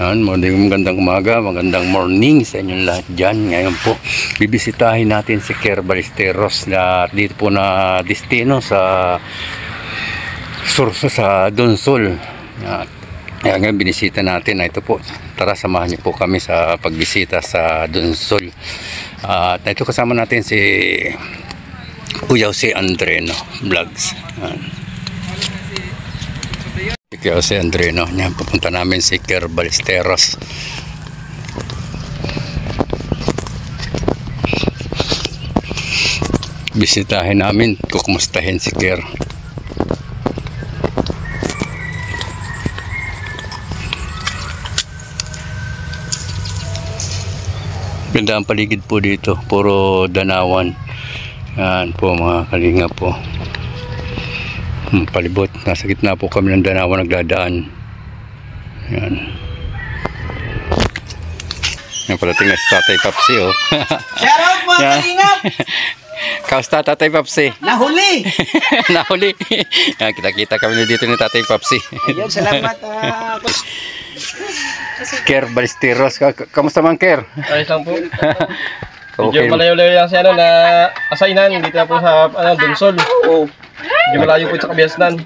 Yan, magandang umaga, magandang morning sa inyong lahat dyan. Ngayon po, bibisitahin natin si Ker Ballesteros na dito po na destino sa Surso sa Donsol. Kaya ngayon binisita natin na ito po. Tara, samahan niyo po kami sa pagbisita sa Donsol. At ito kasama natin si Kuya Jose Andreno Vlogs. Kaya si Andreno, yan, pupunta namin si Ker Ballesteros. Bisitahin namin, kukumustahin si Ker. Ganda ang paligid po dito, puro danawan. Yan po mga kalinga po. Palibot, nasa gitna po kami ng danawan nagdadaan. Yan. Yan pala tingnan si Tatay Papsi, oh. Shout out mga kalingap! Kausta Tatay Papsi? Nahuli! Nahuli. Yan, kita-kita kami dito ni Tatay Papsi. Ayun, salamat. Ker Ballesteros, kamusta man Ker? Ayos lang po. Okay. Medyo malayo-layo lang siya na assignan dito na po sa Donsol. Oo. Medyo malayo po sa Kabiasnan.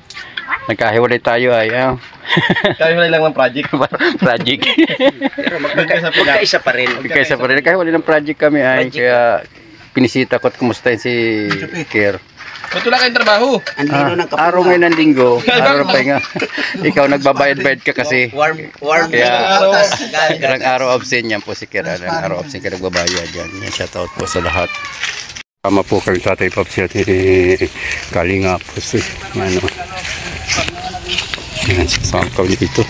Nagkahiwalay tayo ay Kaya wala lang ng project. project. Pero magkaisa pa rin. Kaysa pa rin, nagkahiwalay ng project kami ay kaya pinisita ko at kumustahin si Ker. Ba't wala kayong trabaho? Andino ng Araw ngayon ng linggo, araw pa nga. Ikaw nagbabayad-bayad ka kasi. Warm. Kaya ilang araw absent yan po si Ker. Ilang araw absent ka nagbabayad yan. Shoutout po sa lahat. Tama po kami Tatay Papsi at Kalinga po si ano. Yan, sasakaw dito.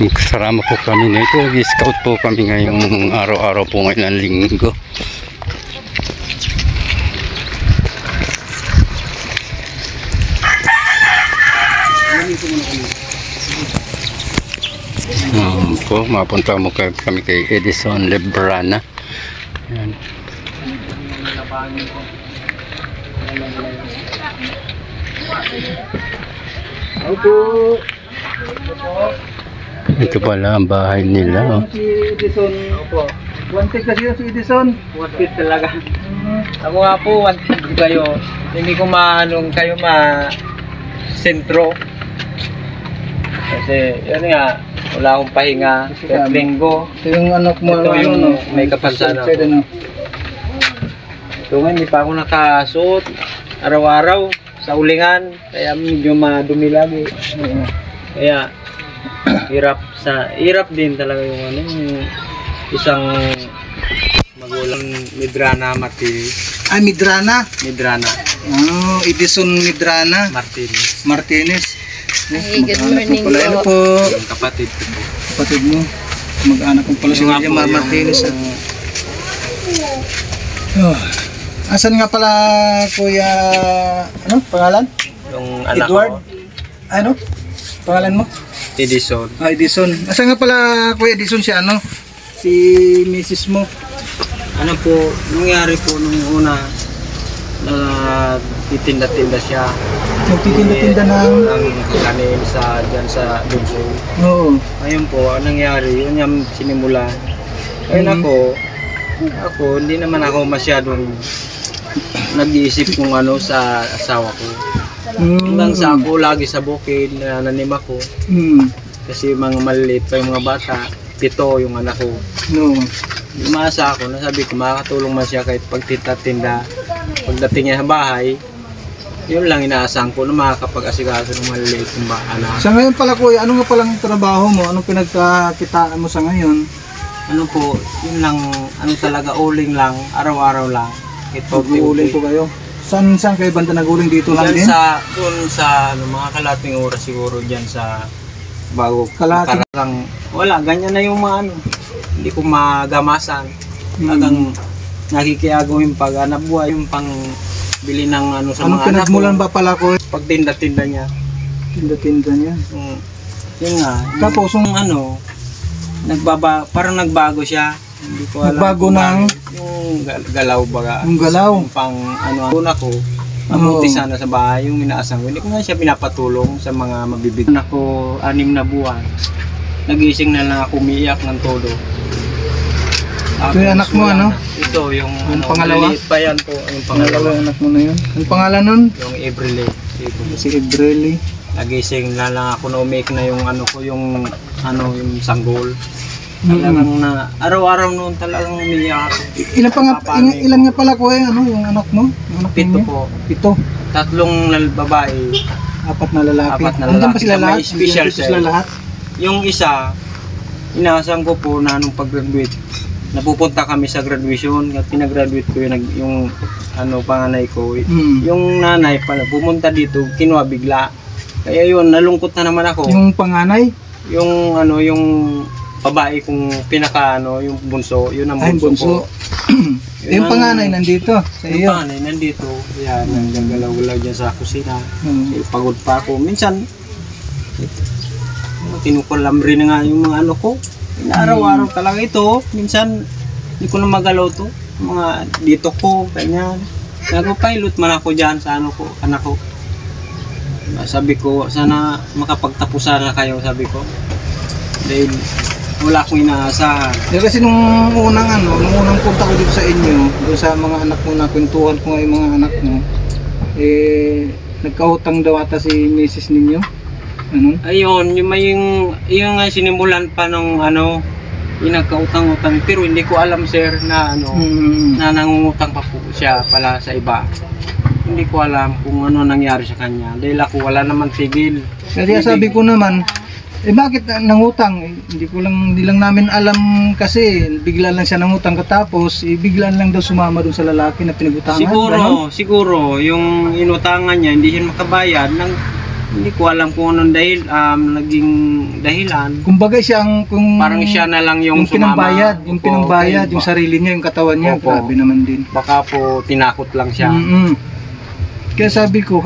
Kasama po kami nito. I-scout po kami ngayong araw-araw po ngayon ng linggo. Po, mapunta mo kami kay Edison Lebrana. Yan. Ito pala ang bahay nila. Si Edison. Opo. Wanted kasi si Edison. Wanted talaga. Ako nga po, wanted kayo. Hindi ko maanong kayo sentro. Kasi yun nga, wala akong pahinga. Kahit linggo. Yung anak mo. Ito yung may kapansan ako. Ito nga, hindi pa ako nakasuot. Araw-araw sa ulingan. Kaya medyo madumi lagi. Kaya hirap din talaga yung isang magulang Medrana Martinez. Ay, Medrana? Medrana. Edison Medrana. Martinez. Ay, good morning po. Ano po? Yung kapatid ko po. Kapatid mo. Mag-anak ko pala si Kuya Martinez. Asan nga pala Kuya, ano, pangalan? Yung anak Edward? ko, Ano? Pangalan mo? Edison. Edison. Asan nga pala Kuya Edison si ano? Si Mrs. mo. Ano po, nangyari po nung una na titinda-tinda siya. Nagtitinda-tinda ng... Ang kanin dyan sa Donsol. Oo. Ngayon po, ang nangyari, yun yung sinimula. Ngayon ako, hindi naman ako masyadong nag-iisip kung ano sa asawa ko. Hanggang sa ako lagi sa bukid na nanim ako. Kasi mga maliliit pa yung mga bata, 7 yung anak ko. No. Umasa ako, nasabi ko makakatulong man siya kahit pagtinda-tinda. Pagdating niya sa bahay, yun lang inaasahan ko na makakapag-asikaso ng maliliit yung anak. Sa ngayon pala Kuya, ano nga palang trabaho mo? Anong pinagkakitaan mo sa ngayon? Ano po, yun lang, ano talaga, uling lang, araw-araw lang. Mag-uuling po kayo? Saan kayo banda nag-uling dito lang din? Doon sa mga kalating oras siguro dyan sa bago. Kalating? Parang, wala, ganyan na yung mga ano. Hindi ko magamasan. Talagang nakikiagaw yung pag-anap buhay, yung pang bili ng ano sa Anong mga anak ko. pinagmulan ba pala ko? Pagtinda-tinda niya. Tinda-tinda niya. Yun nga. Tapos, yung ano, parang nagbago siya. Hindi ko alam. Nagbago ng? Yung galaw baga. Yung galaw? Yung pang ano, una ko, Mabuti sana sa bahay yung inaasang ko. Hindi ko na siya pinapatulong sa mga mabibigyan. Ako, 6 na buwan. Nagising na lang ako umiiyak ng todo. Ito yung anak mo, ano? Ito, yung pangalawa? maliit pa yan po, yung pangalawa. Yung anak mo na yun. Ang pangalan nun? Yung April. Si Ibreli. Nagising na lang ako na umik na yung yung sanggol. Talagang na, araw-araw noon talagang umiiyak ako. Ilan nga pala kuya, yung anak mo? Yung anak 7 ninyo? po. 7. 3 babae. 4 na lalaki. 4 na Andun lalaki. pa sila lahat? May special Andun pa sila cell. lahat? Yung isa, inaasahan ko po na nung pag-graduate, napupunta kami sa graduation at pinagraduate ko yung panganay ko. Yung nanay pala pumunta dito, kinuha bigla. Kaya yun, nalungkot na naman ako. Yung panganay? Yung yung babae kong yung bunso, yun ang Ay, bunso ko. Yung panganay nandito sa Yung iyo. panganay nandito, yan, nanggagalaw-galaw dyan sa kusina. Pagod pa ako. Minsan, kinukulambre na nga yung mga ko. Araw-araw talaga ito. Minsan, hindi ko na magalaw to. Mga dito ko, ganyan. Nag-pilot man ako dyan sa anak ko. Sabi ko, sana makapagtapusan na kayo, sabi ko. Dahil wala akong inaasahan. Kasi nung unang punta ko dito sa inyo, doon sa mga anak mo na kwentuhan ko nga yung mga anak mo, nagkautang daw ata si Mrs. ninyo. Ano? Ayun, yung nga sinimulan pa nung yung nagkautang-utang. Pero hindi ko alam, sir, na na nangungutang pa po siya pala sa iba. Hindi ko alam kung ano nangyari sa kanya. Dahil ako wala naman tigil. Kaya sabi ko naman, bakit nangutang? Hindi lang namin alam kasi bigla lang siya nangutang katapos bigla lang daw sumama doon sa lalaki na pinagutangan. Siguro yung inutangan niya hindi siya makabayad hindi ko alam kung anong naging dahilan. Kumbaga parang siya na lang yung sumama. Yung pinambayad, yung sarili niya, yung katawan niya, grabe naman din. Baka po tinakot lang siya. Kaya sabi ko,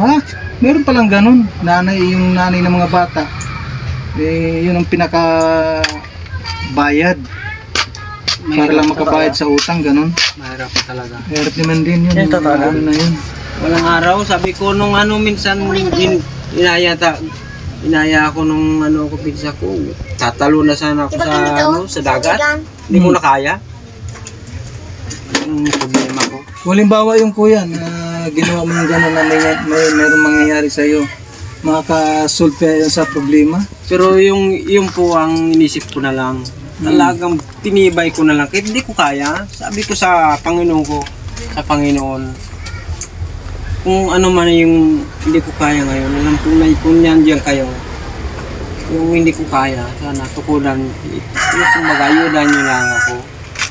meron palang ganun, yung nanay ng mga bata. Yun ang pinakabayad para lang makabayad sa utang, ganun. Mahirap pa talaga. Mahirap naman din yun. Na yun. Walang araw, sabi ko nung minsan inaya ako nung ko pinsa ko, tatalo na sana ako sa dagat. Hindi ko na kaya. Yung problema ko. Halimbawa yung kuya na ginawa mo yung gano'n na mayroong mangyayari sa iyo, makaka-solve kaya sa problema? Pero yung po ang inisip ko na lang, talagang tinibay ko na lang. Kahit hindi ko kaya, sabi ko sa Panginoon Panginoon, kung ano man yung hindi ko kaya ngayon, alam ko na kung nandiyan kayo, yung hindi ko kaya, sana tukulan, yung magayudan nyo lang ako.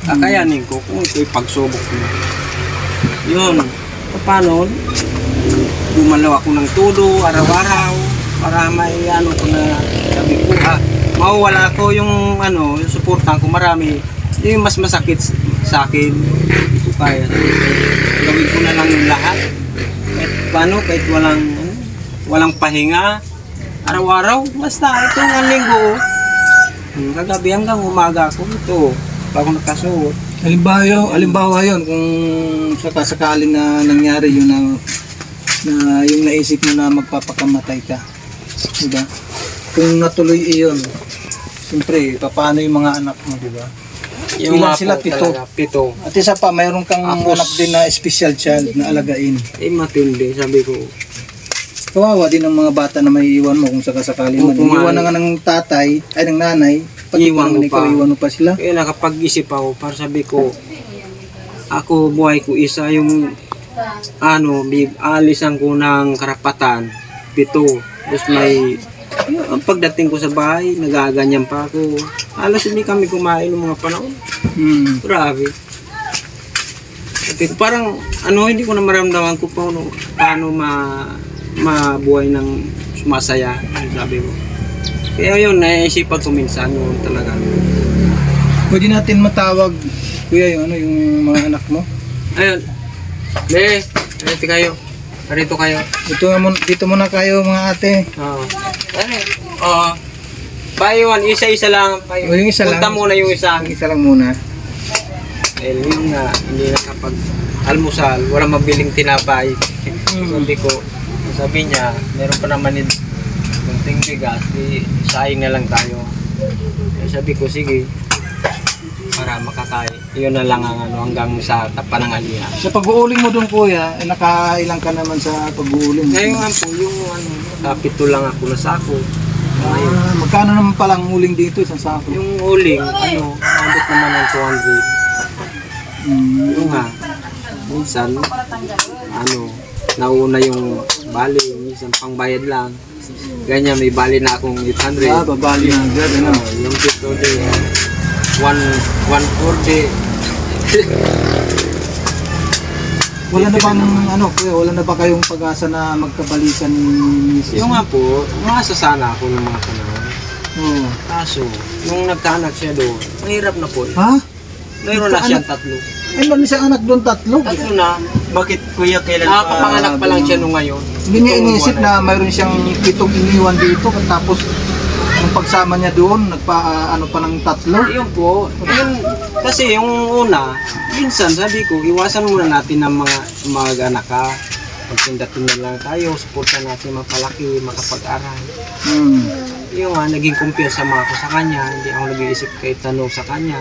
Kakayanin ko kung ito'y pagsubok nyo. Yun, paano? Gumalaw ako ng todo, araw-araw, para may ko na sabi ko, mawawala ko yung yung suportahan ko marami. Yung mas masakit sa akin, hindi ko kaya. Gawin ko na lang yung lahat. Kahit walang pahinga, araw-araw, basta ito ang linggo. Kagabi hanggang umaga ako ito, bago nakasuot. Halimbawa yun, kung sakasakaling na nangyari yun na yung naisip mo na magpapakamatay ka, diba? Kung natuloy iyon, siyempre, paano yung mga anak mo, diba? Ilan sila? 7. At isa pa, mayroon kang anak din na special child na alagain. Matindi, sabi ko. Kawawa din ang mga bata na may iwan mo kung sakasakali man. Iwan na nga ng tatay, ay ng nanay, pati iwan mo pa sila. Kaya nakapag-isip ako, para sabi ko, ako buhay ko isa yung alisan ko ng karapatan, 7. Tapos ang pagdating ko sa bahay, nagaganyan pa ako. Alas hindi kami kumain ng mga panahon. Grabe. Parang hindi ko na maramdaman ko paano mabuhay ng sumasaya, sabi ko. Kaya yun, naisipan ko minsan noon talaga. Pwede natin matawag, kuya, yung mga anak mo? Ayun. Dito kayo. Dito muna kayo mga ate. Payuan, isa-isa lang. Yung isa lang. Punta muna yung isa. Yung isa lang muna. Dahil yun nga, hindi nakapag-almusal, walang mabiling tinapay. Sabi niya, meron pa naman kunting bigas, di saing na lang tayo. Sabi ko, sige, para makakain. Yun na lang ang hanggang sa panangalihan. Sa pag-uuling mo doon kuya, nakailang ka naman sa pag-uuling? Ngayon nga po, yung kapito lang ako na sako. Magkano naman palang uling dito, isang sako? Yung uling, nandot naman ng 200. Yung nga, minsan, nauna yung bali, minsan pangbayad lang. Ganyan, may bali na akong 800. Babali na agad, yung pito din, 140. Wala na bang, kuya, wala na ba kayong pag-asa na magkabalikan ni Mrs.? Yung nga po, umasa sana ako ng mga panahon. Oo. Kaso, nung nagkaanak siya doon, mahirap na po. Ha? Mayroon na siyang 3. Ay, man siyang anak doon 3? 3 na. Bakit kuya kailan Nakapanganak pa lang siya nung ngayon. Hindi niya inisip na mayroon siyang 7 iniwan dito, tapos yung pagsama niya doon, pa ng 3? Yun po. Kasi yung una, minsan sabi ko, iwasan muna natin ng mga anak ka. Magtinda-tinda lang tayo, supportan natin mapalaki, makapag-aral. Yung nga, naging kumpiyansa ako sa kanya, hindi ako nag-iisip kahit tanong sa kanya.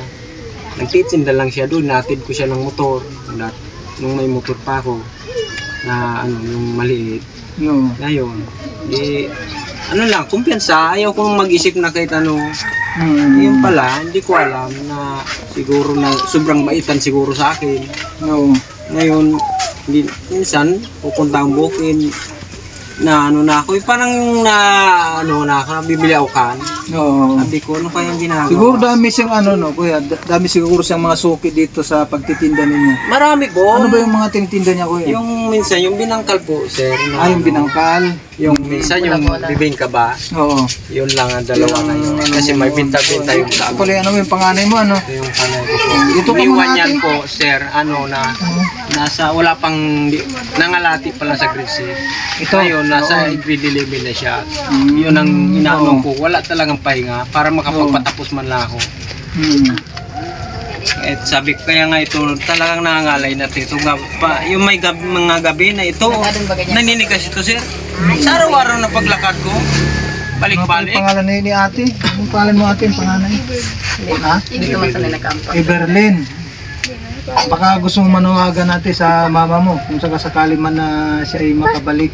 Nagtitinda lang siya doon, natid ko siya ng motor. Nung may motor pa ako, na yung maliit. No. Ngayon, kumpiyansa, ayaw kong mag-isip na kahit Yun pala, hindi ko alam na siguro na sobrang baitan siguro sa akin. No. Ngayon, minsan, pupunta ang bukid, na ako, parang bibili ako kan. No. Sabi ko, ano kayang ginagawa? Siguro dami siyang kuya, dami siguro siyang mga suki dito sa pagtitinda niya. Marami po. Ano ba yung mga tinitinda niya kuya? Yung minsan, yung binangkal po, sir. Yung binangkal. Yung minsan, yung bibingka ba? Oo. Yun lang ang dalawa na yun. Kasi may binta-binta yung sa Pala yung panganay mo, yung panay ko po. Ito pa Iwan mga yan natin. po, sir, nasa, wala pang, nangalati pa lang sa grade 6. Ito? Ngayon, nasa grade 11 na siya. Yun ang inaano ko, wala talagang pahinga para makapagpatapos man lang ako. At sabi ko, kaya nga ito, talagang nangangalay natin. Ito nga, yung may mga gabi na ito, naninigas ito, sir. Sa araw-araw na paglakad ko, balik-balik. Ang pangalan ni ate? Ang pangalan mo ate, yung panganay? Ha? Hindi naman sa nagkampa. Berlin. Baka gusto mong manawagan natin sa mama mo kung sakasakali man na siya ay makabalik.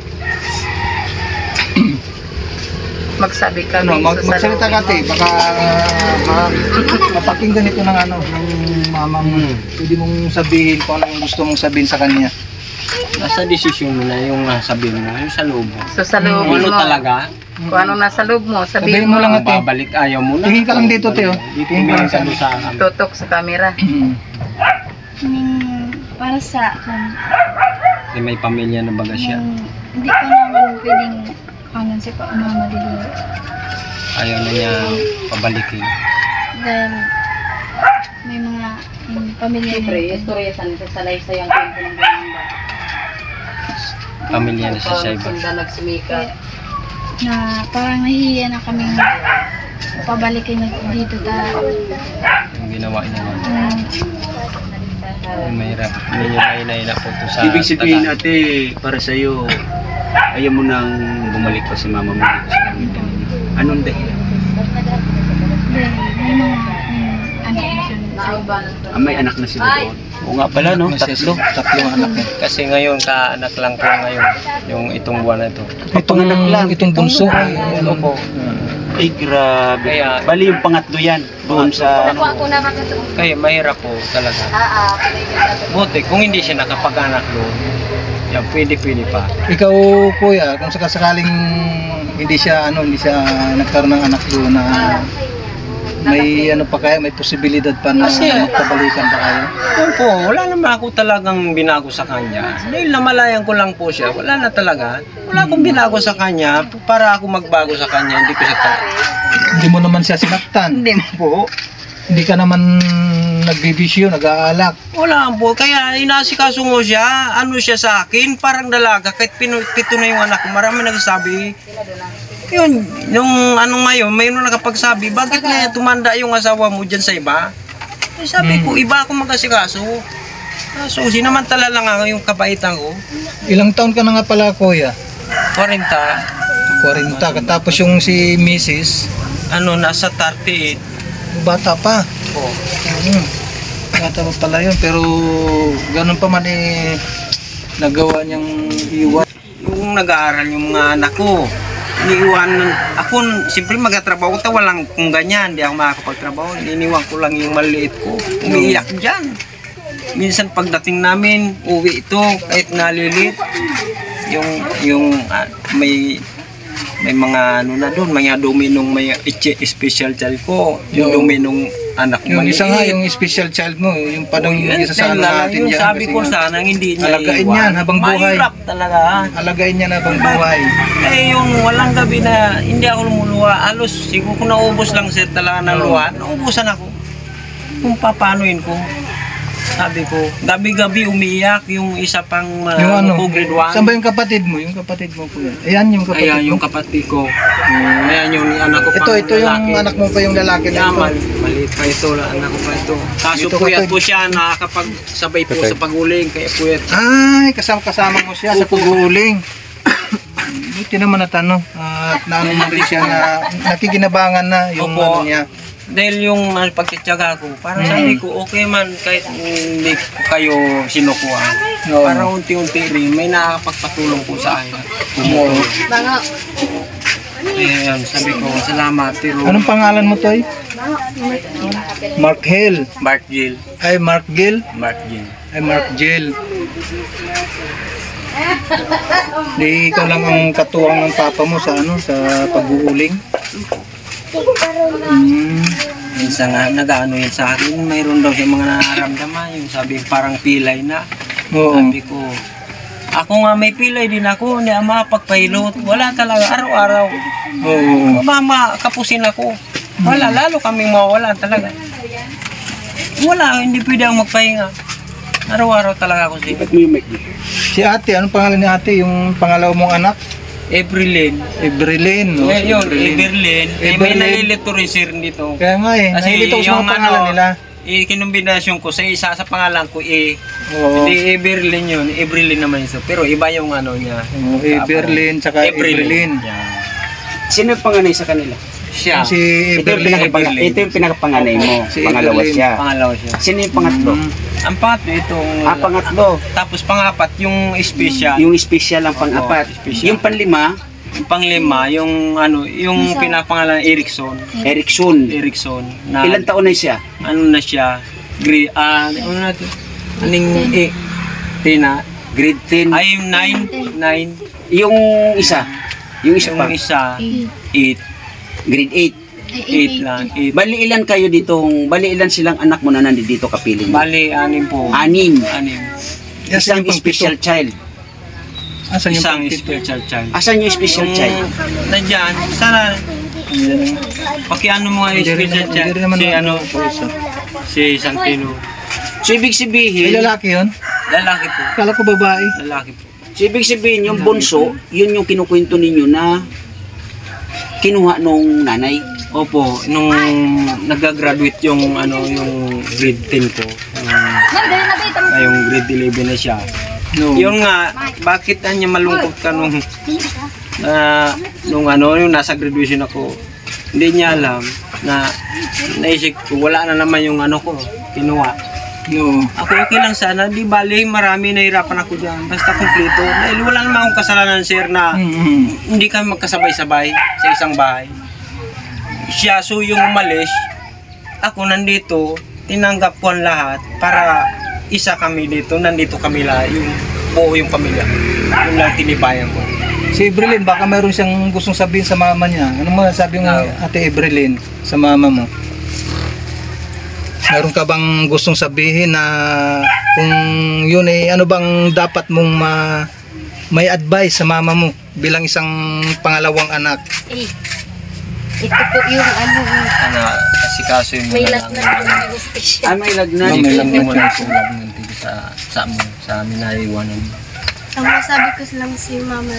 Magsabi kami Magsalita ka ate, baka mapakinggan ito ng ng mama mo. Pwede mong sabihin kung ano yung gusto mong sabihin sa kanya. Nasa desisyon mo na yung sabihin mo, yung sa loob mo. So sa loob Kung ano mo, talaga, kung ano nasa loob mo, Sabihin sabihin mo mo lang kung ate. babalik, ayaw mo na. Tingin ka lang dito, Teo. Tingin ka lang sa doon sa amin. tutok sa camera. Para sa akin, Kasi may pamilya na baga siya. hindi ko naman pwedeng kanan si mama dito. Ayaw na niya pabalikin. Dahil may mga pamilya Siyempre, na istorya sa life sa yung kwento ng ganda. Pamilya na siya sa iba. Sunda nagsumika. na parang nahihiya na kami pabalikin na dito Yung ginawa niya naman. Yung mahirap. Hindi niya mahina po ito sa Ibig sabihin taga. ate, para sa'yo, ayaw mo nang bumalik pa si mama mo dito sa Pilipinas. Anong dahilan? Dahil may mga anak na sila. May anak na sila doon. Oo nga pala, no? Tatlo. Tatlong anak niya. Kasi ngayon, kaanak lang ko ngayon. Yung itong buwan na ito. Itong bunso. Ito po. Ay, grabe. Kaya- Bali yung pangatlo yan. Doon sa... Kaya mahirap po talaga. Buti, kung hindi siya nakapag-anak doon, yan, pwede pa. Ikaw kuya, kung sakasakaling hindi siya nagkaroon ng anak doon na may may posibilidad pa na Kasi- magkabalikan pa kayo. Yun po, wala naman ako talagang binago sa kanya. Dahil namalayan ko lang po siya, wala na talaga. Wala akong binago sa kanya para ako magbago sa kanya, hindi ko siya Hindi mo naman siya sinaktan. Hindi po. Hindi ka naman nagbibisyo, nag-aalak. Wala po, kaya inasikaso mo siya, siya sa akin, parang dalaga, kahit pito na yung anak ko, marami nagsasabi. Yun, yung ngayon, mayroon nakapagsabi, bakit na tumanda yung asawa mo dyan sa iba? Eh, sabi ko, iba ako mag-asikaso. So, sinamantala lang ako yung kabaitan ko. Ilang taon ka na nga pala, kuya? 40, 40. Tapos yung si Mrs. nasa 38. Bata pa. Oh. Bata pa pala yun. Pero ganun pa man nagawa niyang iwan. Yung nag-aaral yung mga anak ko, iniiwan ako, siyempre magtatrabaho ko, walang kung ganyan, di ako makakapagtrabaho, iniiwan ko lang yung maliit ko, umiiyak dyan. Minsan pagdating namin, uwi ito, kahit nalilit, may mga na doon, may dominong may special child ko, yung dominong anak ko. Yung isa nga, yung special child mo, yung padang isa sa natin yung dyan. sabi ko sana, hindi niya alagain yan habang buhay. Mahirap talaga. Alagain yan habang buhay. Yung walang gabi na hindi ako lumuluha, alos, siguro kung naubos lang sir talaga ng luha, naubusan ako. Kung papanuin ko. Sabi ko, gabi-gabi umiiyak yung isa pang grade 1. Saan ba yung kapatid mo? Yung kapatid mo po yan. Ayan yung kapatid Ayan yung mo. kapatid ko. Ayan yung anak ko pang Ito yung anak mo pa yung lalaki na ito. Maliit pa ito, anak ko pa ito. Kaso Ito, puyat kapatid. po siya, nakakapagsabay po sa paguling, kaya puyat. Ay, kasama mo siya sa pag-uuling. Buti naman at at naano mo rin siya na nakikinabangan na yung Opo. niya. Dahil yung pagtityaga ko, parang sabi ko, okay man, kahit hindi ko kayo sinukuha. Oo. Parang unti-unti rin, may nakakapagpatulong po sa akin. Ayan, sabi ko, salamat. Pero, Anong pangalan mo, Toy? Mark Hill. Mark Jill. Ay, Mark Gill. Mark Jill. Ay, Mark Jill. Di ikaw lang ang katuwang ng papa mo sa sa pag-uuling. Minsan nga, nag-ano yan sa akin, mayroon daw siya mga nararamdaman, yung sabi parang pilay na. Oo. Sabi ko, ako nga may pilay din ako, hindi ako makapagpahilot. Wala talaga, araw-araw. Oo. Mama, kapusin ako. Wala, lalo kaming mawawala talaga. Wala, hindi pwede akong magpahinga. Araw-araw talaga ako siya. Si ate, anong pangalan ni ate? Yung pangalawa mong anak? Ebrilyn. Eberlyn. No? Yun, Eberlyn. Eh, may Eberlyn. nalilito rin sir dito. Kaya nga Kasi nalilito ko sa mga pangalan nila. Kinumbinasyon ko sa isa sa pangalan ko Oo. hindi Eberlyn yun, Eberlyn naman yun. Pero iba yung niya. Oo, Eberlyn, tsaka Eberlyn. Yeah. Sino yung panganay sa kanila? Siya. Si Eberlyn. Eberlyn. Ito yung pinakapanganay mo. Si Pangalawa Eberlyn. siya. Pangalawa siya. Sino yung pangatlo? Ang pangatlo itong Pangatlo. tapos pangapat yung special. Yung special ang pang-apat. special. Yung panlima, Yung panglima, yung pinapangalan Erickson. Erickson. Na, Ilan taon na siya? Ano na siya? Ano natin? Aning Tina. Grade 10. Ay, 9. Yung isa pa. Yung isa, 8. Grade 8. 8 lang. 8. Bali ilan kayo bali ilan silang anak mo na nandito kapiling mo? Bali, 6 po. 6. 6. Isang special child. Asan yung Isang pangpito? special child. Asan yung special child? Nandyan, sana. Pakiano mo nga yung Hindi rin special naman- child. hindi rin naman Si ano, si Santino. So ibig Ay, sabihin, lalaki yun? Lalaki po. Kala ko babae. Lalaki po. yung bunso, yun yung kinukwento ninyo na kinuha nung nanay. Opo, nung nag-graduate yung yung grade 10 ko. Yung grade 11 na siya. No. Yun nga, bakit niya malungkot ka nung yung nasa graduation ako. Hindi niya alam na naisip ko, wala na naman yung ko, kinuha. No. Ako okay lang sana, di bali, marami nahirapan ako dyan. Basta kumpleto. Dahil wala naman akong kasalanan, sir, na hindi kami magkasabay-sabay sa isang bahay. Siya, so yung umalis, ako nandito, tinanggap ko ang lahat para isa kami dito, nandito kami lahat, yung buo yung pamilya. Yung lang tinibayan ko. Si Eberlyn, baka mayroon siyang gustong sabihin sa mama niya. Ano mo sabi mo, ate Eberlyn, sa mama mo? Mayroon ka bang gustong sabihin na kung yun ano bang dapat mong may advice sa mama mo bilang isang pangalawang anak? Ito po yung Kasi kaso yung may lagnat na special. May lagnat. may lagnat. Hindi mo lang sulag ng tigo sa amin na iwanan. Ang masabi ko lang si mama,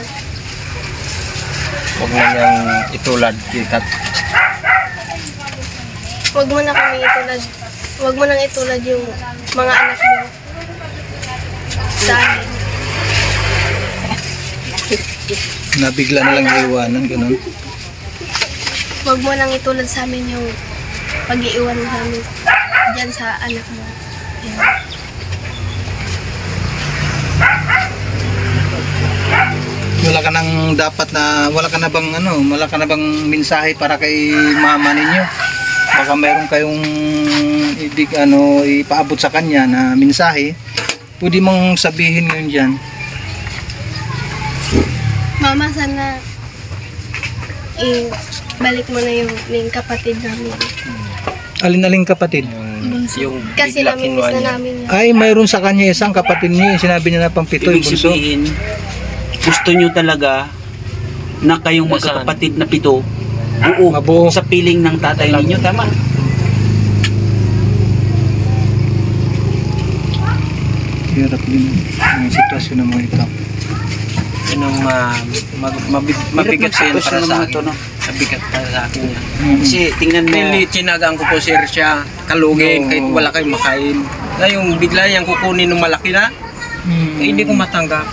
Huwag na niyang itulad kita. huwag mo na kami itulad. Huwag mo nang itulad yung mga anak mo. sa amin. Nabigla na lang iiwanan, ganun. Huwag mo nang itulad sa amin yung pag-iiwan namin dyan sa anak mo. Yan. Wala ka nang dapat na, wala ka na bang wala ka na bang mensahe para kay mama ninyo? Baka mayroon kayong ipaabot sa kanya na mensahe. Pwede mong sabihin ngayon dyan. Mama, sana balik mo na yung kapatid namin. Alin-aling kapatid? Yung Kasi bigla namimiss kinuha na niya. namin yan. Ay, mayroon sa kanya isang kapatid niya. Sinabi niya na pang pito, yung Ibig bunso. sabihin, gusto nyo talaga na kayong Nasaan? magkakapatid na pito, buo, Mabuo. sa piling ng tatay ninyo, tama? Hirap din ang sitwasyon ng mga ito. Yun ang mabigat Hirap ng yan para sitwasyon sa ng akin. ito, no? Mabigat para sa akin yan. Kasi tingnan mo, Hindi, tinagaan ko po sir siya, kalugin, No. kahit wala kayong makain. Ngayong bigla niyang kukunin ng malaki na, eh, hindi ko matanggap.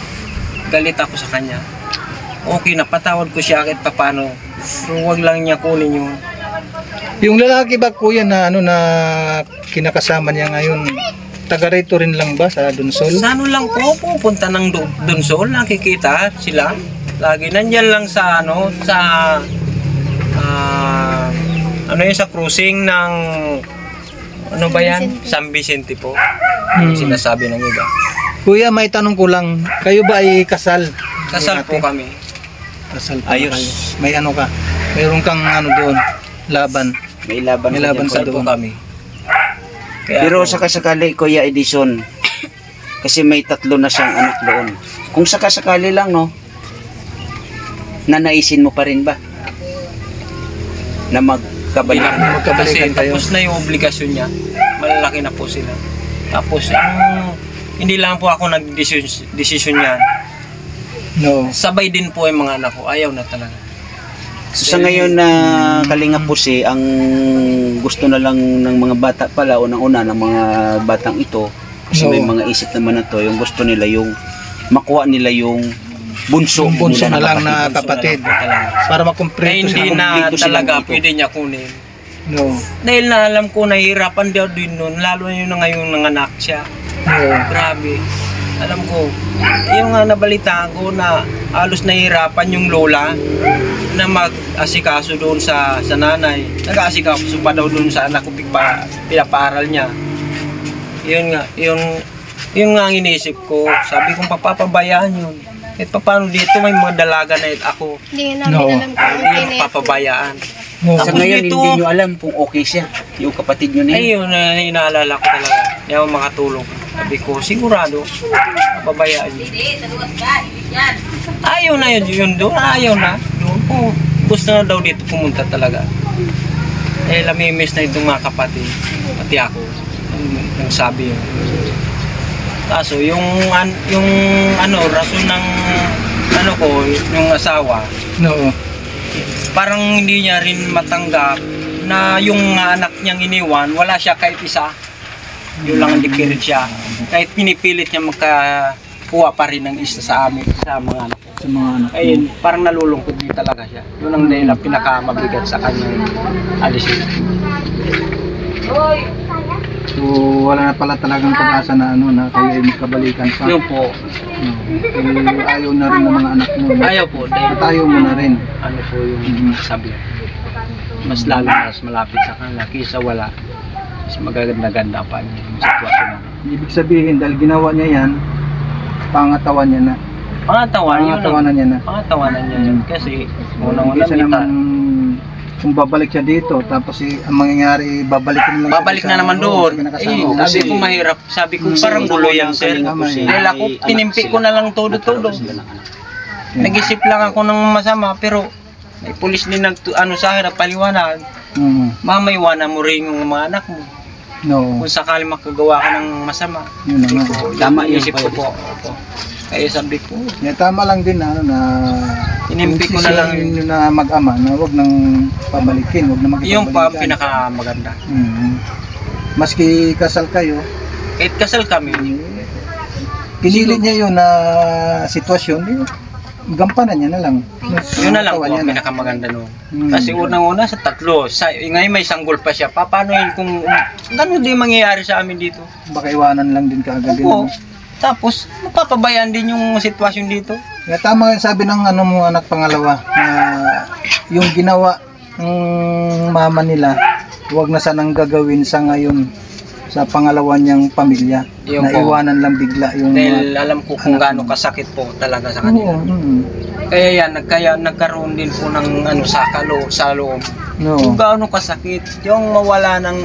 Galit ako sa kanya. Okay na, patawad ko siya kahit papano. Pero huwag lang niya kunin yung... Yung lalaki ba kuya na na kinakasama niya ngayon, taga rito rin lang ba sa Dunsol? Sa ano lang po, pupunta ng Dunsol, nakikita sila. Lagi nandyan lang sa ano yun, sa cruising ng ano ba yan? San Vicente po. Yung sinasabi ng iba. Kuya, may tanong ko lang, kayo ba ay kasal? Kasal po kami. Kasal pa Ayos. kayo. May ano ka? Mayroon kang doon, laban. may laban, May ka laban dyan, sa Kasal po doon. kami. Kaya Pero ako- sakasakali, Kuya Edison, kasi may 3 na siyang anak doon. Kung sakasakali lang, no, nanaisin mo pa rin ba na magkabalikan? Kasi Magkabalikan kayo. tapos na yung obligasyon niya. Malalaki na po sila. Tapos hindi lang po ako nag-desisyon yan. No. Sabay din po yung mga anak ko. Ayaw na talaga. So, sa ngayon na Kalinga Pusi, ang gusto na lang ng mga bata pala, unang-una ng mga batang ito, kasi No. may mga isip naman na to, yung gusto nila yung makuha nila yung bunso, Yung bunso nila na lang na Bunso kapatid. na lang po talaga. Para Eh, makumpleto hindi sila. na Kumpleto silang talaga ito. pwede niya kunin. No. Dahil na alam ko nahihirapan daw din nun, lalo na yun na ngayon nanganak siya. No. Grabe. Alam ko, yung nga nabalitaan ko na halos nahihirapan yung lola na mag-asikaso doon sa nanay. Nag-asikaso pa daw doon sa anak ko, pinapaaral niya. Yun nga, yun nga ang iniisip ko. Sabi kong papabayaan yun. At paano dito may mga dalaga na ako. Hindi nga namin No. alam kung Hindi ano yung papabayaan. No. Sa Tapos ngayon, dito- hindi nyo alam kung okay siya, yung kapatid nyo na yun. Ayun, inaalala ko talaga. Hindi ako makatulong. Sabi ko, sigurado, papabayaan yun. Ayaw na yun doon. Ayaw na. Doon po. Gusto na daw dito pumunta talaga. Eh, lamimiss na itong mga kapatid. Pati ako. Yung sabi yun. Kaso, yung rason ng ko, yung asawa, No. parang hindi niya rin matanggap na yung anak niyang iniwan, wala siya kahit isa. Yun lang ang dikirit siya. Kahit pinipilit niya magkakuha pa rin ng isa sa amin, sa mga anak ko. Sa mga anak. Ayun, parang nalulungkot din talaga siya. Yun ang dahil ang pinakamabigat sa kanyang alisin. So, wala na pala talagang pag-asa na na kayo ay magkabalikan pa. Yun po. No. Eh, ayaw na rin ng mga anak mo. No? Ayaw po, dahil At ayaw mo na rin. ano po yung sabi. Mas lalo mas malapit sa kanila kaysa wala. Mas magaganda-ganda pa yung sitwasyon. Ibig sabihin, dahil ginawa niya yan, pangatawan niya na. Pangatawanan niya na. Pangatawanan niya yun. Kasi unang-una Kaysa naman, kung babalik siya dito, tapos ang mangyayari, babalik na lang. babalik na naman doon. Eh, sabi ko mahirap. Sabi ko parang gulo yan, sir. Dahil ako, tinimpi ko na lang todo-todo. Nag-isip lang ako ng masama, pero may pulis din sa akin, nagpaliwanag. Mamaywanan mo rin yung mga anak mo. No. Kung sakali makagawa ka ng masama. Yun na nga. Tama yun, Isip ko po. Opo. Kaya sabi ko, Yeah, tama lang din na Tinimpi ko na lang yun na mag-ama na wag nang pabalikin, wag na yung pa magkabalikan. pinakamaganda. Maski kasal kayo, Kahit kasal kami, Pinili niya yun na sitwasyon, gampanan niya na lang. Yun na lang po Natawa niya ang na. pinakamaganda noon. Hmm. Kasi unang-una sa tatlo, ngayon may sanggol pa siya. Paano yun kung gano'n din mangyayari sa amin dito? Baka iwanan lang din kaagad din. Opo. Tapos, mapapabayaan din yung sitwasyon dito. Kaya tama yung sabi ng ano mo anak pangalawa na yung ginawa ng mama nila, huwag na sanang gagawin sa ngayon sa pangalawa niyang pamilya. Yung Na po. iwanan lang bigla yung Dahil alam ko kung gaano kasakit po talaga sa kanila. Kaya yan, nagkaroon din po ng ano, sa loob. No. Kung gaano kasakit, yung mawala ng,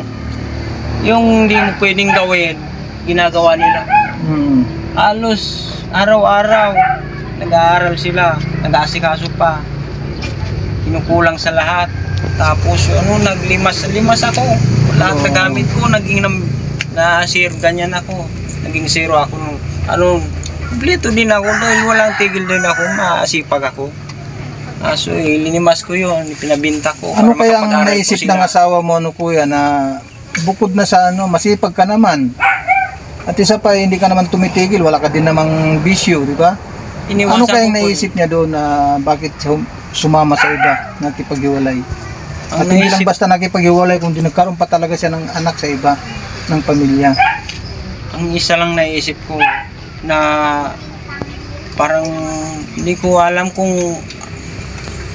yung hindi mo pwedeng gawin, ginagawa nila. Mm. Halos araw-araw, nag-aaral sila, nag-aasikaso pa, kinukulang sa lahat. Tapos naglimas ako. Lahat na gamit ko, naging na-zero, ganyan ako. Naging zero ako nung, kompleto din ako dahil walang tigil din ako, masipag ako. So, linimas ko yun, pinabinta ko. Ano para kaya ang makapag-aral ko naisip sila. ng asawa mo no kuya na bukod na sa masipag ka naman at isa pa hindi ka naman tumitigil, wala ka din namang bisyo, di ba? Iniwasan Ano kayang ko po. naisip niya doon na bakit sumama sa iba, nakipaghiwalay? Ang At hindi lang naisip- basta nakipaghiwalay, kundi nagkaroon pa talaga siya ng anak sa iba, ng pamilya. Ang isa lang naisip ko na parang hindi ko alam kung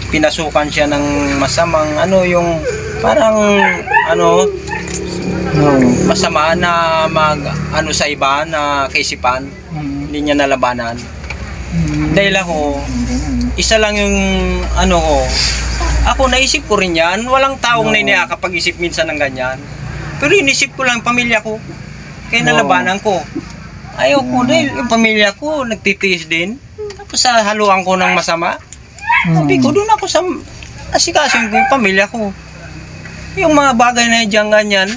pinasukan siya ng masamang yung parang No. masama na sa iba na kaisipan, hindi niya nalabanan. Dahil ako, isa lang yung ko. Ako naisip ko rin yan, walang taong nakakapag-isip minsan ng ganyan. Pero inisip ko lang pamilya ko, kaya nalabanan ko. Ayaw ko dahil yung pamilya ko nagtitiis din. Tapos sa haluan ko ng masama, sabi ko doon ako sa asikasin ko yung pamilya ko. Yung mga bagay na dyan ganyan,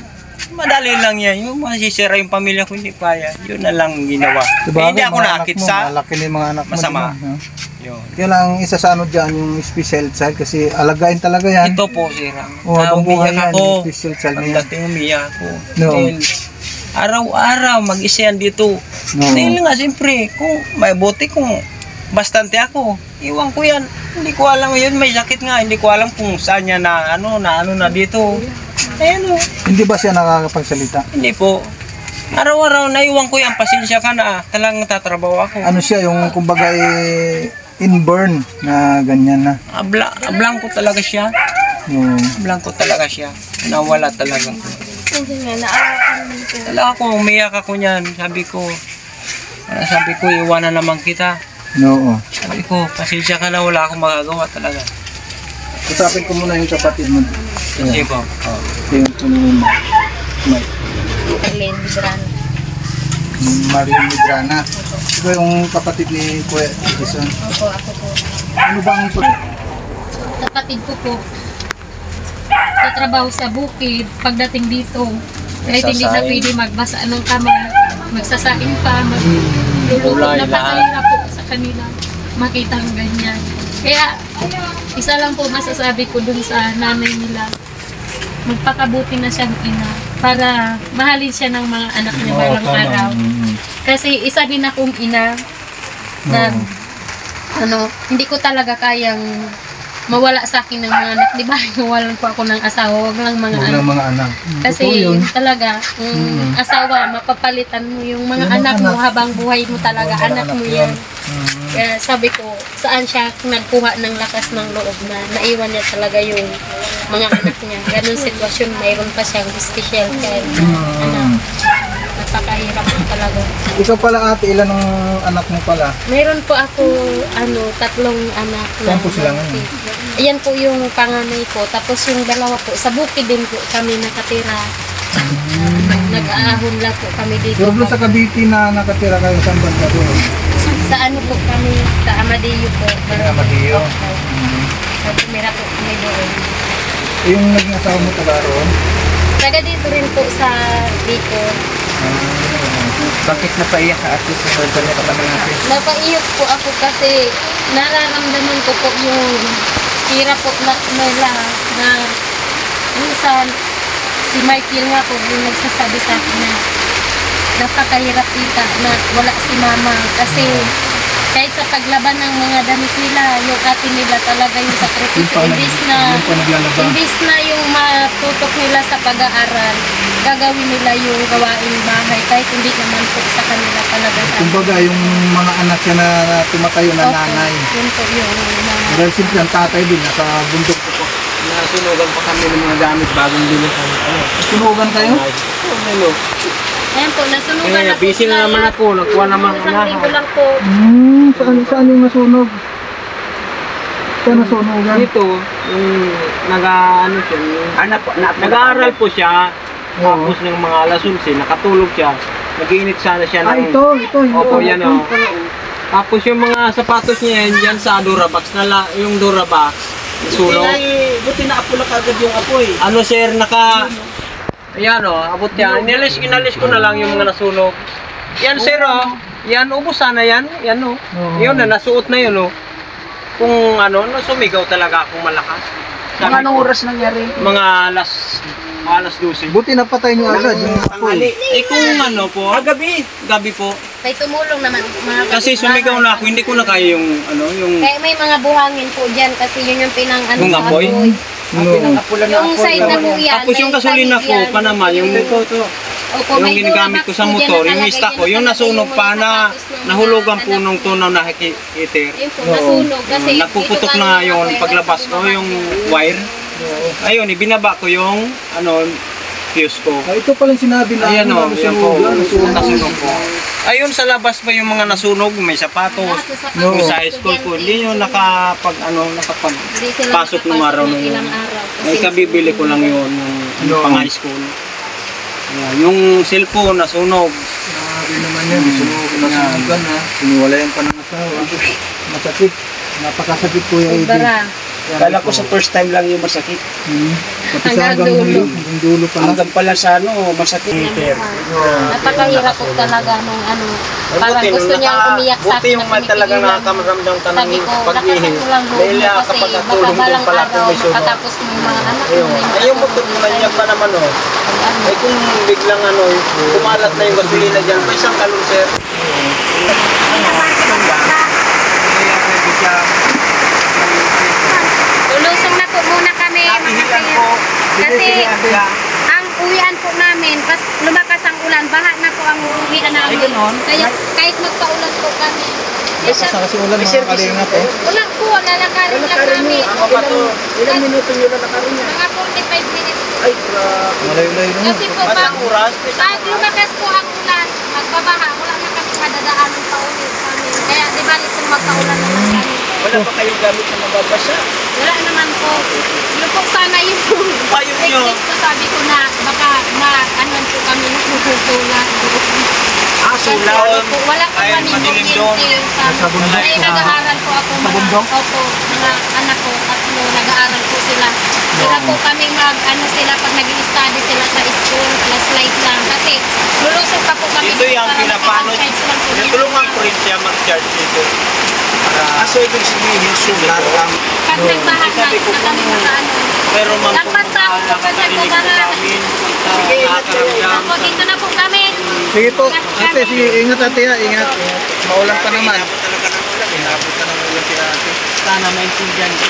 madali lang yan. Yung masisira yung pamilya ko, hindi kaya. Yun na lang ginawa. Diba, Hindi ako nakakit sa malaki na yung mga anak mo. masama. Diba? Yun. Kaya lang isa sa dyan, yung special child kasi alagain talaga yan. Ito po, sira. O, habang buhay Umiyak yan, ako. yung special child na yan. Pagdating umiyak ako. No. Dahil araw-araw mag-isa yan dito. No. Dahil nga, siyempre, kung may buti kung bastante ako, iwan ko yan. Hindi ko alam yun, may sakit nga. Hindi ko alam kung saan niya na dito. Ayan o. Hindi ba siya nakakapagsalita? Hindi po. Araw-araw, naiwan ko yan. Pasensya ka na. Talagang tatrabaho ako. Ano siya, yung kumbaga inborn na ganyan na. Blanco talaga siya. No. Blanco talaga siya. Nawala talaga. Minsan nga, naawa ka naman po. Talaga ako, umiyak ako niyan. Sabi ko, iwanan naman kita. No. Sabi ko, pasensya ka na, wala akong magagawa talaga. Usapin ko muna yung kapatid mo. Sige po. Yung tunong mo. Arlene Bidrano. Marilyn Medrana. Ito yung kapatid ni Kuya Edison. Opo, ako po. Ano bang Kapatid ko po. Sa trabaho sa bukid, pagdating dito, kahit hindi na Nagsasaing. pwede magbasa ng kamay, magsasaing pa, magluluto Gulay, na pakahirap po sa kanila. Makita ang ganyan. Kaya, isa lang po masasabi ko dun sa nanay nila. Magpakabuti na siyang ina para mahalin siya ng mga anak niya balang araw. Kasi isa din akong ina na hindi ko talaga kayang mawala sa akin ng mga anak. Di ba? Mawalan po ako ng asawa, wag lang mga Huwag anak. lang mga anak. Kasi Totoo yun. talaga, asawa, mapapalitan mo yung mga Yung mga anak mo anak. habang buhay mo talaga, Mga anak mo yan. yan. Kaya sabi ko, saan siya nagkuha ng lakas ng loob na naiwan niya talaga yung mga anak niya. Ganun sitwasyon, mayroon pa siyang special child na anak. Napakahirap po talaga. Ikaw pala ate, ilan ng anak mo pala? Mayroon po ako, tatlong anak. Saan po sila ngayon? Ayan po yung panganay ko. Tapos yung dalawa po, sa bukid din po kami nakatira. Nag-aahon lang po kami dito. Pero sa Cavite na nakatira kayo sa banda doon. Sa ano po kami, sa Amadeo po. Sa Amadeo? Tumira po kami doon. Yung naging asawa mo taga roon? Taga dito rin po sa Bicol. Bakit napaiyak ka ate sa pagdala ka pa natin? Napaiyot po ako kasi nararamdaman ko po yung hirap po nila na minsan si Michael nga po yung nagsasabi sa akin na napakahirap tita na wala si mama kasi kahit sa paglaban ng mga damit nila, yung ate nila talaga yung sakripisyo. Imbis na yung matutok nila sa pag-aaral, gagawin nila yung gawaing bahay kahit hindi naman po sa kanila talaga. Kumbaga, yung mga anak siya na tumatayo na Opo, nanay. yun po yung mga... Dahil simple ang tatay din, nasa bundok po. Nasunugan pa kami ng mga gamit bagong bili kami. Sunugan kayo? Ayan po, nasunugan Kaya na po busy na naman ako, nagkuha naman Isang linggo lang po. Saan yung nasunog? Saan nasunugan? Dito, yung nag-ano siya, nag-aaral po siya, tapos ng mga alas 11, nakatulog siya, nag-iinit sana siya ng... Ito. Opo, yan o. Tapos yung mga sapatos niya yan sa Durabox, yung Durabox, sunog. Buti na apula kagad yung apoy. Ano sir, ayan o, abot yan. Inalis ko na lang yung mga nasunog. Yan sir o, yan, ubos sana yan. Yan o. Yun na, nasuot na yun o. Kung ano, sumigaw talaga akong malakas. Mga anong oras nangyari? Mga alas 12. Buti napatay niyo agad yung apoy. Eh kung ano po, gabi po. May tumulong naman. Mga Kasi sumigaw na ako, hindi ko na kaya yung ano, yung Kaya may mga buhangin po dyan kasi yun yung pinang ano Yung sa apoy? Yung side na po yan. Tapos yung may gasolina talig ko yan. pa naman, yung Opo, yung may ginagamit ko sa Durabox po motor, dyan yung nakalagay. stock ko, Yan yung nakalagay nasunog yung pa mga na sapatos ng nahulugan mga po anak nung tunaw na heater. Yun po, nasunog. Kasi Napuputok dito na tayo yun ako, paglabas ko, yung wire. Ayun, ibinaba ko yung fuse ko. Ito palang sinabi na Ayan o, yan po, nasunog. nasunog po. Ayun sa labas pa yung mga nasunog, may sapatos. No. Yung sa high school ko, hindi yun nakapasok nung araw na yun. May kabibili ko lang yun, yung pang high school. Ayan, yung cellphone nasunog. Sabi naman yan, nasunugan ha. Siniwalayan pa ng asawa. Masakit. Napakasakit po yung Bara. Kala ko sa first time lang yung masakit. Pati sa hanggang dulo. Hanggang dulo pa lang. Hanggang pala sa masakit. Napakahirap po talaga nung ano. Parang gusto niyang umiyak sa Buti akin yung na may talagang pinipigilan. nakakaramdam ka ng Sabi ko, pag-ihing. lakasan ko lang loob Dahil mo kasi kapag baka natulog din balang pala araw kung may sunog. makatapos mo yung mga anak mo. Ayun. Ay, yung motor mo na yan pa naman o. Ay kung biglang kumalat na yung gasolina dyan, may isang kalong sir. Lulusong na po muna kami mga kaya. Kasi ang uwian po namin, pas lumakas ang ulan, baha na po ang uwian namin. Kaya kahit magpaulan po kami. Sa kasi ulan mga kalingap eh. Ulan po, lalakarin lang namin. Ako ba to? Ilang minuto nyo na nakarin yan? Mga 45 minutes po. Ay, grabe. Malayo-layo naman. Kasi po, Masang oras? pag lumakas po ang ulan, magbabaha, wala na kami madadaanan pa ulit sa amin. Kaya di ba kung magpaulan naman kami. Wala pa kayong gamit na mababasa. Wala naman po. Yun po sana yung Payong nyo. techniques ko, sabi ko na baka ma-anuan po kami ng susulat. Sulaw. Wala po Ay, kami madilim doon. sa bundok. Ay, nag-aaral po ako. Sa bundok? Opo, mga anak ko, tatlo, nag-aaral po sila. Sila po kami sila pag nag-i-study sila sa school, plus light lang. Kasi lulusog pa po kami. Ito yung para pinapano. makapag-charge lang po dito. Natulungan ko rin siya mag-charge dito. So, ibig sabihin yung sulat ang Pag nagbahan na, na kami makaano. Pero ma'am, Lampas na ako po kasi bumahan. Ako, dito na po kami. Sige po. Ate, sige. Ingat ate ha. Ingat. Maulan pa naman. Inabot ka ng ulan si ate. Sana maintindihan ko.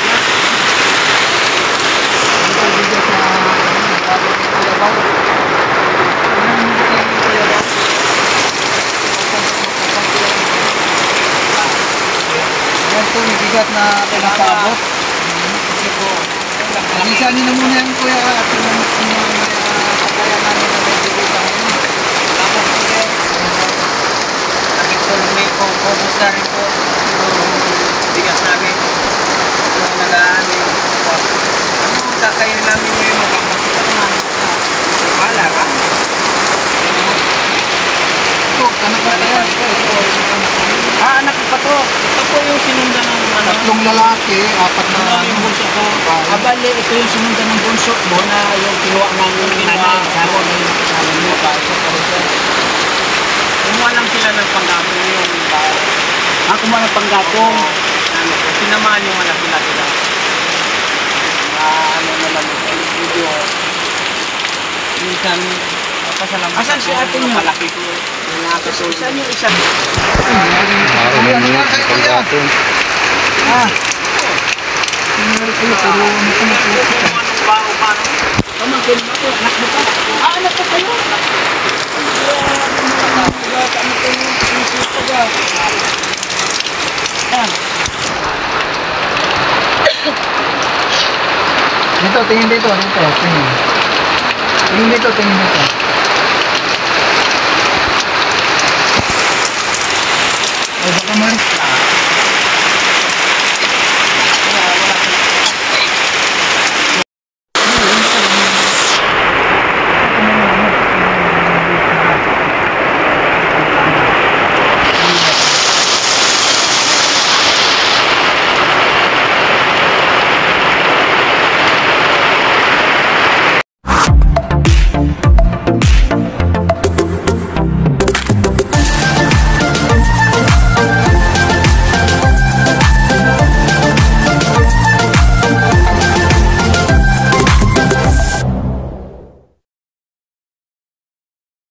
Ayan po, may bigat na pinapabot. Sige po. Alisanin na muna yan kuya at yung kaya namin na may bigat ngayon. Tapos po sir, nakitulong may po, focus na rin po. Yung bigas namin. Yung nag-aani. Ano kakainin namin ngayon mo? Kapag naman. Wala ka? Ito, anak ko yan. anak ko pa to. Ito po yung sinunda ng Tatlong lalaki, apat na yung bunso ko. Abali, ito yung sumundan ng bunso mo na yung kinuha ng nanay. Karo na yung kasama mo pa. Kumuha lang sila ng panggapong yung Ako mo ng panggatong. sinamahan yung anak nila sila. Ano naman yung video. Minsan, pasalamat Asan si ate niyo? Malaki ko. Saan yung isa? Ano nga kayo kuya? Ah. Nangyari kayo, pero ano ka na po? Pamangkin mo ako, anak mo pa. Anak ko kayo. Dito, tingin dito, tingin. Tingin dito, tingin dito. Ay, baka